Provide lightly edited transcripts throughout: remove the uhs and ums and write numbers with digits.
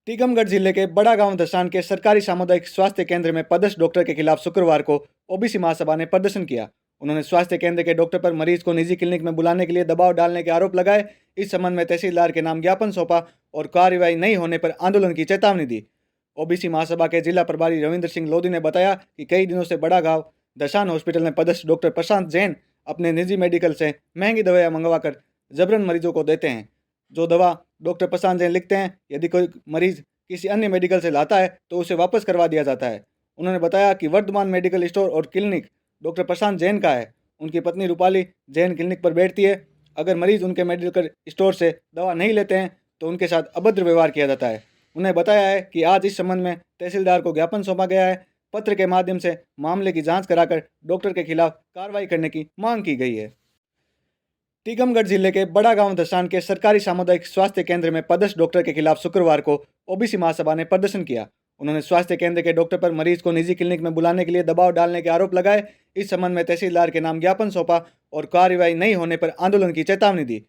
टीकमगढ़ जिले के बड़ा गांव दशान के सरकारी सामुदायिक स्वास्थ्य केंद्र में पदस्थ डॉक्टर के खिलाफ शुक्रवार को ओबीसी महासभा ने प्रदर्शन किया। उन्होंने स्वास्थ्य केंद्र के डॉक्टर पर मरीज को निजी क्लिनिक में बुलाने के लिए दबाव डालने के आरोप लगाए। इस संबंध में तहसीलदार के नाम ज्ञापन सौंपा और कार्रवाई नहीं होने पर आंदोलन की चेतावनी दी। ओबीसी महासभा के जिला प्रभारी रविंद्र सिंह लोधी ने बताया कि कई दिनों से बड़ा गांव दशान हॉस्पिटल में पदस्थ डॉक्टर प्रशांत जैन अपने निजी मेडिकल से महंगी दवाइयां मंगवाकर जबरन मरीजों को देते हैं। जो दवा डॉक्टर प्रशांत जैन लिखते हैं, यदि कोई मरीज किसी अन्य मेडिकल से लाता है तो उसे वापस करवा दिया जाता है। उन्होंने बताया कि वर्धमान मेडिकल स्टोर और क्लिनिक डॉक्टर प्रशांत जैन का है। उनकी पत्नी रूपाली जैन क्लिनिक पर बैठती है। अगर मरीज उनके मेडिकल स्टोर से दवा नहीं लेते हैं तो उनके साथ अभद्र व्यवहार किया जाता है। उन्हें बताया है कि आज इस संबंध में तहसीलदार को ज्ञापन सौंपा गया है। पत्र के माध्यम से मामले की जांच कराकर डॉक्टर के खिलाफ कार्रवाई करने की मांग की गई है। टीकमगढ़ जिले के बड़ा गांव दशान के सरकारी सामुदायिक स्वास्थ्य केंद्र में पदस्थ डॉक्टर के खिलाफ शुक्रवार को ओबीसी महासभा ने प्रदर्शन किया। उन्होंने स्वास्थ्य केंद्र के डॉक्टर पर मरीज को निजी क्लिनिक में बुलाने के लिए दबाव डालने के आरोप लगाए। इस संबंध में तहसीलदार के नाम ज्ञापन सौंपा और कार्रवाई नहीं होने पर आंदोलन की चेतावनी दी।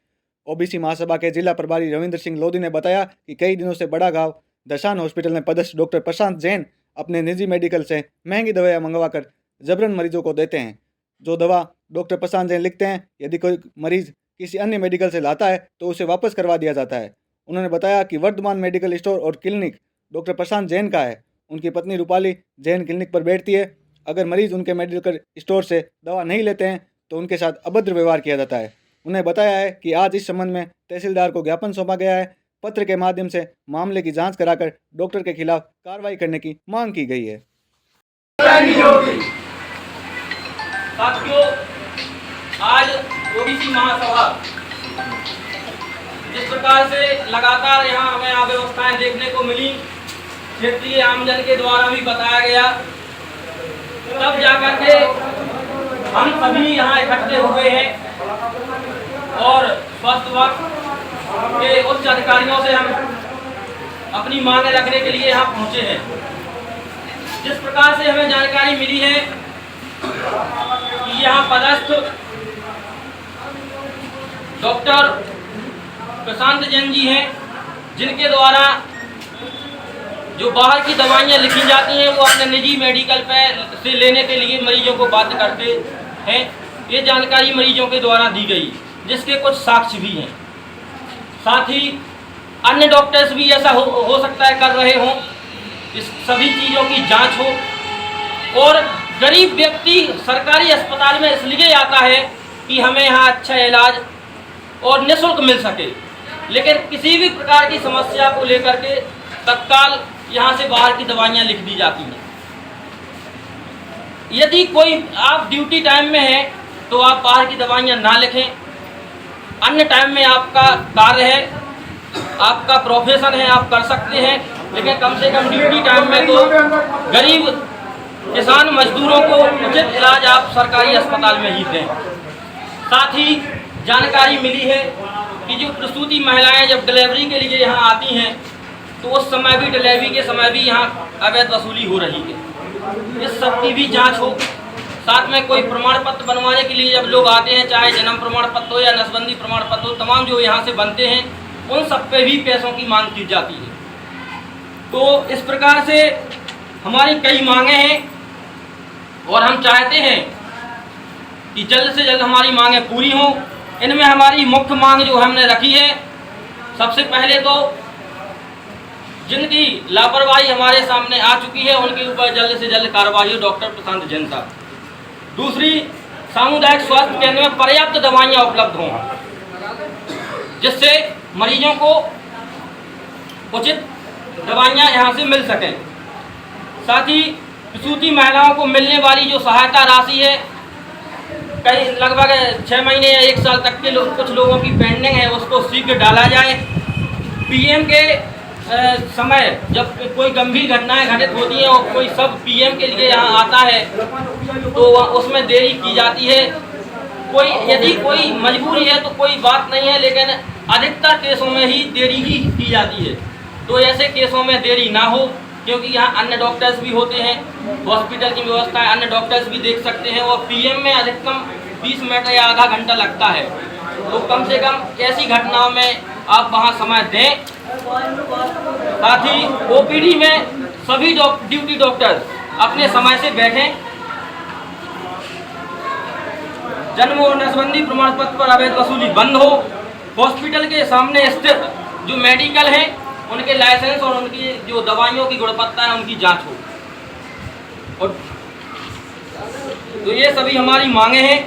ओबीसी महासभा के जिला प्रभारी रविंद्र सिंह लोधी ने बताया कि कई दिनों से बड़ा गांव दशान हॉस्पिटल में पदस्थ डॉक्टर प्रशांत जैन अपने निजी मेडिकल से महंगी दवाइयां मंगवाकर जबरन मरीजों को देते हैं। जो दवा डॉक्टर प्रशांत जैन लिखते हैं, यदि कोई मरीज किसी अन्य मेडिकल से लाता है तो उसे वापस करवा दिया जाता है। उन्होंने बताया कि वर्धमान मेडिकल स्टोर और क्लिनिक डॉक्टर प्रशांत जैन का है। उनकी पत्नी रूपाली जैन क्लिनिक पर बैठती है। अगर मरीज उनके मेडिकल स्टोर से दवा नहीं लेते हैं तो उनके साथ अभद्र व्यवहार किया जाता है। उन्हें बताया है कि आज इस संबंध में तहसीलदार को ज्ञापन सौंपा गया है। पत्र के माध्यम से मामले की जांच कराकर डॉक्टर के खिलाफ कार्रवाई करने की मांग की गई है। साथियों, आज ओबीसी महासभा जिस प्रकार से लगातार यहाँ हमें अव्यवस्थाएं देखने को मिली, क्षेत्रीय आमजन के द्वारा भी बताया गया, तब जाकर के हम सभी यहाँ इकट्ठे हुए हैं और स्वास्थ्य विभाग के उच्च अधिकारियों से हम अपनी मांग रखने के लिए यहाँ पहुँचे हैं। जिस प्रकार से हमें जानकारी मिली है कि यहाँ पदस्थ डॉक्टर प्रशांत जैन जी हैं, जिनके द्वारा जो बाहर की दवाइयाँ लिखी जाती हैं वो अपने निजी मेडिकल पे से लेने के लिए मरीजों को बाध्य करते हैं। ये जानकारी मरीजों के द्वारा दी गई, जिसके कुछ साक्ष्य भी हैं। साथ ही अन्य डॉक्टर्स भी ऐसा हो सकता है कर रहे हों। इस सभी चीज़ों की जांच हो और गरीब व्यक्ति सरकारी अस्पताल में इसलिए आता है कि हमें यहाँ अच्छा इलाज और निःशुल्क मिल सके, लेकिन किसी भी प्रकार की समस्या को लेकर के तत्काल यहाँ से बाहर की दवाइयाँ लिख दी जाती हैं। यदि कोई आप ड्यूटी टाइम में हैं तो आप बाहर की दवाइयाँ ना लिखें। अन्य टाइम में आपका कार्य है, आपका प्रोफेशन है, आप कर सकते हैं, लेकिन कम से कम ड्यूटी टाइम में तो गरीब किसान मजदूरों को उचित इलाज आप सरकारी अस्पताल में ही दें। साथ ही जानकारी मिली है कि जो प्रसूति महिलाएं जब डिलीवरी के लिए यहाँ आती हैं तो उस समय भी, डिलीवरी के समय भी यहाँ अवैध वसूली हो रही है। इस सब की भी जांच हो। साथ में कोई प्रमाण पत्र बनवाने के लिए जब लोग आते हैं, चाहे जन्म प्रमाण पत्र हो या नसबंदी प्रमाण पत्र हो, तमाम जो यहाँ से बनते हैं उन सब पे भी पैसों की मांग की जाती है। तो इस प्रकार से हमारी कई मांगे हैं और हम चाहते हैं कि जल्द से जल्द हमारी मांगें पूरी हों। इनमें हमारी मुख्य मांग जो हमने रखी है, सबसे पहले तो जिनकी लापरवाही हमारे सामने आ चुकी है उनके ऊपर जल्द से जल्द कार्रवाई हो, डॉक्टर प्रशांत जैन साहब। दूसरी, सामुदायिक स्वास्थ्य केंद्र में पर्याप्त दवाइयाँ उपलब्ध हों, जिससे मरीजों को उचित दवाइयाँ यहाँ से मिल सकें। साथ ही प्रसूति महिलाओं को मिलने वाली जो सहायता राशि है, कई लगभग 6 महीने या 1 साल तक के कुछ लोगों की पेंडिंग है, उसको शीघ्र डाला जाए। पीएम के समय जब कोई गंभीर घटनाएं घटित होती हैं और कोई सब पीएम के लिए यहाँ आता है तो उसमें देरी की जाती है। यदि कोई मजबूरी है तो कोई बात नहीं है, लेकिन अधिकतर केसों में ही देरी ही की जाती है। तो ऐसे केसों में देरी ना हो, क्योंकि यहाँ अन्य डॉक्टर्स भी होते हैं, हॉस्पिटल की व्यवस्था है, अन्य डॉक्टर्स भी देख सकते हैं और पीएम में अधिकतम 20 मिनट या आधा घंटा लगता है। तो कम से कम ऐसी घटनाओं में आप वहाँ समय दें। साथ ही ओपीडी में सभी ड्यूटी डॉक्टर अपने समय से बैठें। जन्म और नसबंदी प्रमाण पत्र पर अवैध वसूली बंद हो। हॉस्पिटल के सामने स्थित जो मेडिकल हैं उनके लाइसेंस और उनकी जो दवाइयों की गुणवत्ता है उनकी जांच हो। और तो ये सभी हमारी मांगे हैं।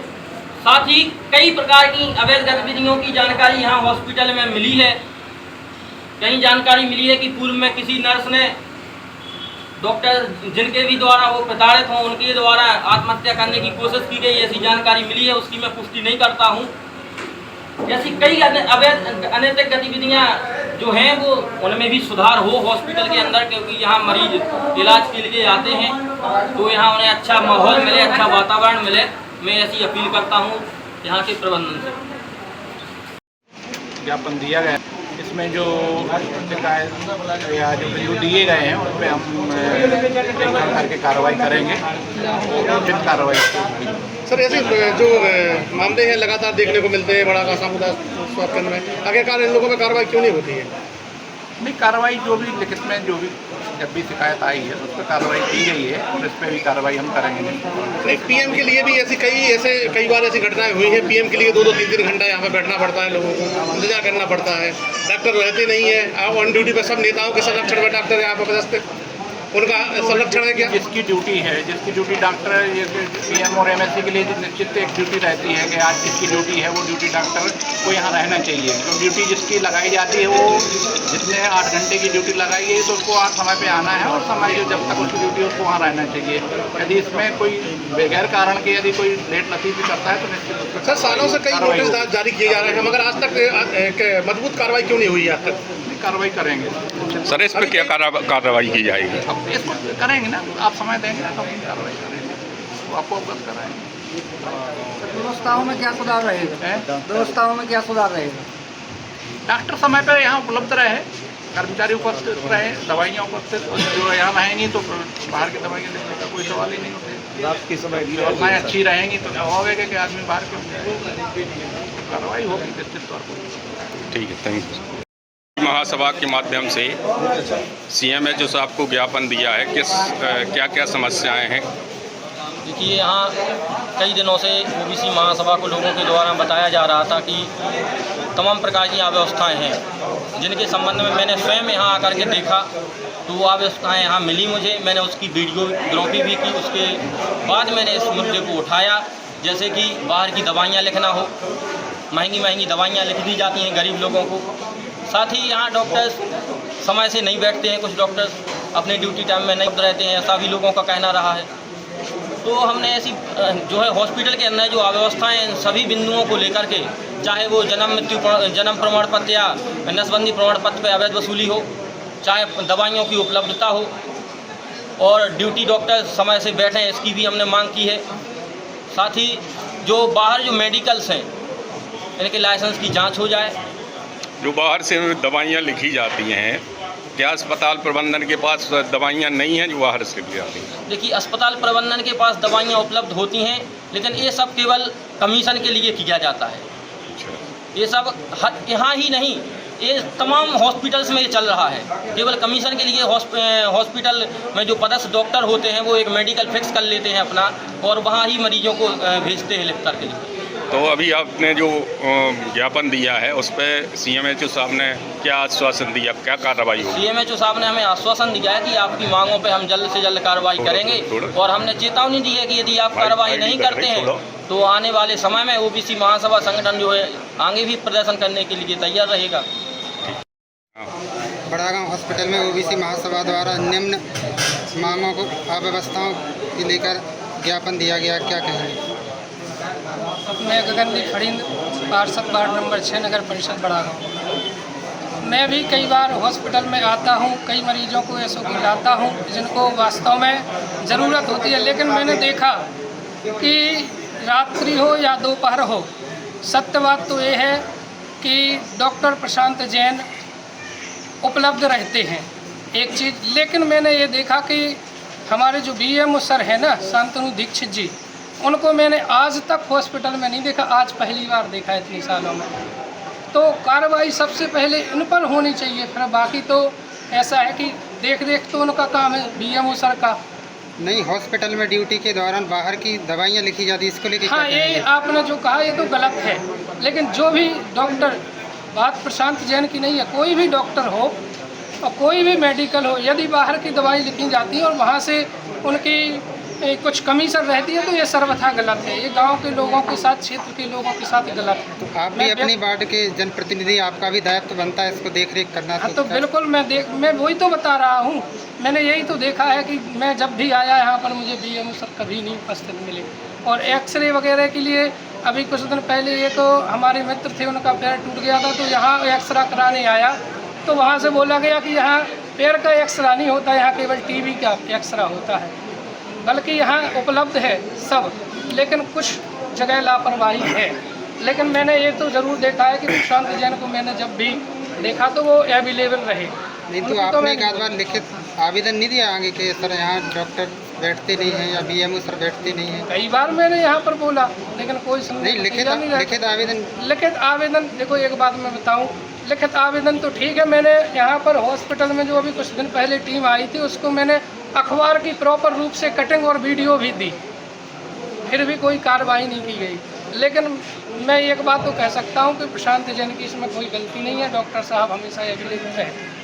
साथ ही कई प्रकार की अवैध गतिविधियों की जानकारी यहाँ हॉस्पिटल में मिली है। कहीं जानकारी मिली है कि पूर्व में किसी नर्स ने डॉक्टर जिनके भी द्वारा वो प्रताड़ित हों उनके द्वारा आत्महत्या करने की कोशिश की गई, ऐसी जानकारी मिली है। उसकी मैं पुष्टि नहीं करता हूँ। जैसी कई अवैध अनैतिक गतिविधियाँ जो हैं वो उनमें भी सुधार हो हॉस्पिटल के अंदर, क्योंकि यहाँ मरीज इलाज के लिए आते हैं तो यहाँ उन्हें अच्छा माहौल मिले, अच्छा वातावरण मिले। मैं ऐसी अपील करता हूँ यहाँ के प्रबंधन से। ज्ञापन दिया गया, इसमें जो शिकायत या जो बिंदु दिए गए हैं उस पर हम देखभाल करके कार्रवाई करेंगे, उचित कार्रवाई। सर ऐसे जो मामले हैं लगातार देखने को मिलते हैं बड़ा का सामुदायिक स्वास्थ्य केंद्र में, आखिरकार इन लोगों पर कार्रवाई क्यों नहीं होती है? नहीं, कार्रवाई जो भी लिखित में जो भी जब भी शिकायत आई है उस पर कार्रवाई की गई है और इस पर भी कार्रवाई हम करेंगे। नहीं, पीएम के लिए भी कई बार ऐसी घटनाएं हुई हैं। पीएम के लिए 2-2 3-3 घंटा यहाँ पर बैठना पड़ता है, लोगों को इंतजार करना पड़ता है, डॉक्टर रहते नहीं है। ऑन ड्यूटी पर सब नेताओं के संरक्षण में डॉक्टर यहाँ पर उपस्थित, उनका संरक्षण है क्या? जिसकी ड्यूटी डॉक्टर पीएम और एमएससी के लिए निश्चित एक ड्यूटी रहती है कि आज किसकी ड्यूटी है, वो ड्यूटी डॉक्टर को यहाँ रहना चाहिए। तो ड्यूटी जिसकी लगाई जाती है वो जिसने 8 घंटे की ड्यूटी लगाई है तो उसको आज समय पे आना है और समय जब तक उसकी ड्यूटी उसको वहाँ रहना चाहिए। यदि इसमें कोई बगैर कारण के यदि कोई लेट लतीफ़ी करता है तो निश्चित। सर सालों से कई नोटिस जारी किए जा रहे हैं मगर आज तक मजबूत कार्रवाई क्यों नहीं हुई? आज तक कार्रवाई करेंगे। सर इस पर क्या कार्रवाई की जाएगी? अब इसको करेंगे ना, आप समय देंगे तो हम कार्रवाई करेंगे, वो आपको अवगत कराएंगे। व्यवस्थाओं में क्या सुधार रहेगा? व्यवस्थाओं में क्या सुधार रहेगा? डॉक्टर समय पर यहाँ उपलब्ध रहे, कर्मचारी उपस्थित रहे, दवाइयाँ उपस्थित, जो यहाँ रहेंगी तो बाहर की दवाइयाँ लेने का कोई सवाल ही नहीं होता। आपकी व्यवस्थाएँ अच्छी रहेंगी तो होगा कि आदमी बाहर क्यों, कार्रवाई होगी निश्चित तौर पर। ठीक है, थैंक यू। महासभा के माध्यम से CMHO साहब को ज्ञापन दिया है, क्या क्या समस्याएं हैं? देखिए, यहाँ कई दिनों से ओबीसी महासभा को लोगों के द्वारा बताया जा रहा था कि तमाम प्रकार की अव्यवस्थाएं हैं जिनके संबंध में मैंने स्वयं यहाँ आकर के देखा तो वो अव्यवस्थाएं यहाँ मिली मुझे। मैंने उसकी वीडियोग्राफी भी की। उसके बाद मैंने इस मुद्दे को उठाया, जैसे कि बाहर की दवाइयाँ लिखना हो, महंगी दवाइयाँ लिख दी जाती हैं गरीब लोगों को। साथ ही यहाँ डॉक्टर्स समय से नहीं बैठते हैं, कुछ डॉक्टर्स अपने ड्यूटी टाइम में नहीं रहते हैं, ऐसा भी लोगों का कहना रहा है। तो हमने ऐसी जो है हॉस्पिटल के अंदर जो अव्यवस्थाएं इन सभी बिंदुओं को लेकर के, चाहे वो जन्म प्रमाण पत्र या नसबंदी प्रमाण पत्र पर अवैध वसूली हो, चाहे दवाइयों की उपलब्धता हो और ड्यूटी डॉक्टर समय से बैठें, इसकी भी हमने मांग की है। साथ ही जो बाहर जो मेडिकल्स हैं इनके लाइसेंस की जाँच हो जाए। जो बाहर से दवाइयाँ लिखी जाती हैं, क्या अस्पताल प्रबंधन के पास दवाइयाँ नहीं हैं जो बाहर से ली जाती हैं? देखिए, अस्पताल प्रबंधन के पास दवाइयाँ उपलब्ध होती हैं, लेकिन ये सब केवल कमीशन के लिए किया जाता है। ये सब यहाँ ही नहीं, ये तमाम हॉस्पिटल्स में ये चल रहा है। केवल कमीशन के लिए हॉस्पिटल में जो पदस्थ डॉक्टर होते हैं वो एक मेडिकल फिक्स कर लेते हैं अपना और वहाँ ही मरीजों को भेजते हैं लिख कर के लिए। तो अभी आपने जो ज्ञापन दिया है उस पर CMHO साहब ने क्या आश्वासन दिया, क्या कार्रवाई होगी? CMHO साहब ने हमें आश्वासन दिया है कि आपकी मांगों पे हम जल्द से जल्द कार्रवाई करेंगे और हमने चेतावनी दी है कि यदि आप कार्रवाई नहीं करते हैं तो आने वाले समय में ओबीसी महासभा संगठन जो है आगे भी प्रदर्शन करने के लिए तैयार रहेगा। बड़ागांव हॉस्पिटल में ओबीसी महासभा द्वारा निम्न मांगों को अव्यवस्थाओं को लेकर ज्ञापन दिया गया, क्या कहेंगे? मैं गगनदीप फरींद, पार्षद वार्ड नंबर 6 नगर परिषद बड़ागांव। मैं भी कई बार हॉस्पिटल में आता हूँ, कई मरीजों को ऐसो को लाता हूँ जिनको वास्तव में ज़रूरत होती है, लेकिन मैंने देखा कि रात्रि हो या दोपहर हो, सत्य बात तो ये है कि डॉक्टर प्रशांत जैन उपलब्ध रहते हैं एक चीज़। लेकिन मैंने ये देखा कि हमारे जो BMO सर हैं ना, शांतनु दीक्षित जी, उनको मैंने आज तक हॉस्पिटल में नहीं देखा, आज पहली बार देखा इतनी सालों में। तो कार्रवाई सबसे पहले इन पर होनी चाहिए, फिर बाकी तो ऐसा है कि देख देख तो उनका काम है बीएमओ सर का। नहीं, हॉस्पिटल में ड्यूटी के दौरान बाहर की दवाइयाँ लिखी जाती, इसको लेके क्या हाँ, ये कहेंगे? आपने जो कहा ये तो गलत है, लेकिन जो भी डॉक्टर, बात प्रशांत जैन की नहीं है, कोई भी डॉक्टर हो और कोई भी मेडिकल हो, यदि बाहर की दवाई लिखी जाती है और वहाँ से उनकी कुछ कमीशन रहती है तो ये सर्वथा गलत है। ये गांव के लोगों के साथ, क्षेत्र के लोगों के साथ गलत है। आप भी अपनी वार्ड के जनप्रतिनिधि, आपका भी दायित्व बनता है इसको देख रेख करना। हाँ, तो बिल्कुल मैं वही तो बता रहा हूँ। मैंने यही तो देखा है कि मैं जब भी आया यहाँ पर मुझे बीएमओ सर कभी नहीं उपस्थित मिले। और एक्सरे वगैरह के लिए अभी कुछ दिन पहले ये तो हमारे मित्र थे, उनका पैर टूट गया था, तो यहाँ एक्सरा कराने आया तो वहाँ से बोला गया कि यहाँ पैर का एक्सरा नहीं होता, यहाँ केवल टीबी का एक्सरा होता है। बल्कि यहाँ उपलब्ध है सब, लेकिन कुछ जगह लापरवाही है। लेकिन मैंने ये तो ज़रूर देखा है कि प्रशांत जैन को मैंने जब भी देखा तो वो अवेलेबल रहे। नहीं तो आपने एक आध बार लिखित आवेदन नहीं दिया आगे कि सर यहाँ डॉक्टर बैठते नहीं हैं या बीएमओ सर बैठते नहीं हैं? कई बार मैंने यहाँ पर बोला, लेकिन कोई नहीं, लिखित आवेदन देखो एक बात मैं बताऊं, लिखित आवेदन तो ठीक है, मैंने यहाँ पर हॉस्पिटल में जो अभी कुछ दिन पहले टीम आई थी उसको मैंने अखबार की प्रॉपर रूप से कटिंग और वीडियो भी दी, फिर भी कोई कार्रवाई नहीं की गई। लेकिन मैं एक बात तो कह सकता हूँ कि प्रशांत जैन की इसमें कोई गलती नहीं है, डॉक्टर साहब हमेशा अवेलेबल रहते हैं।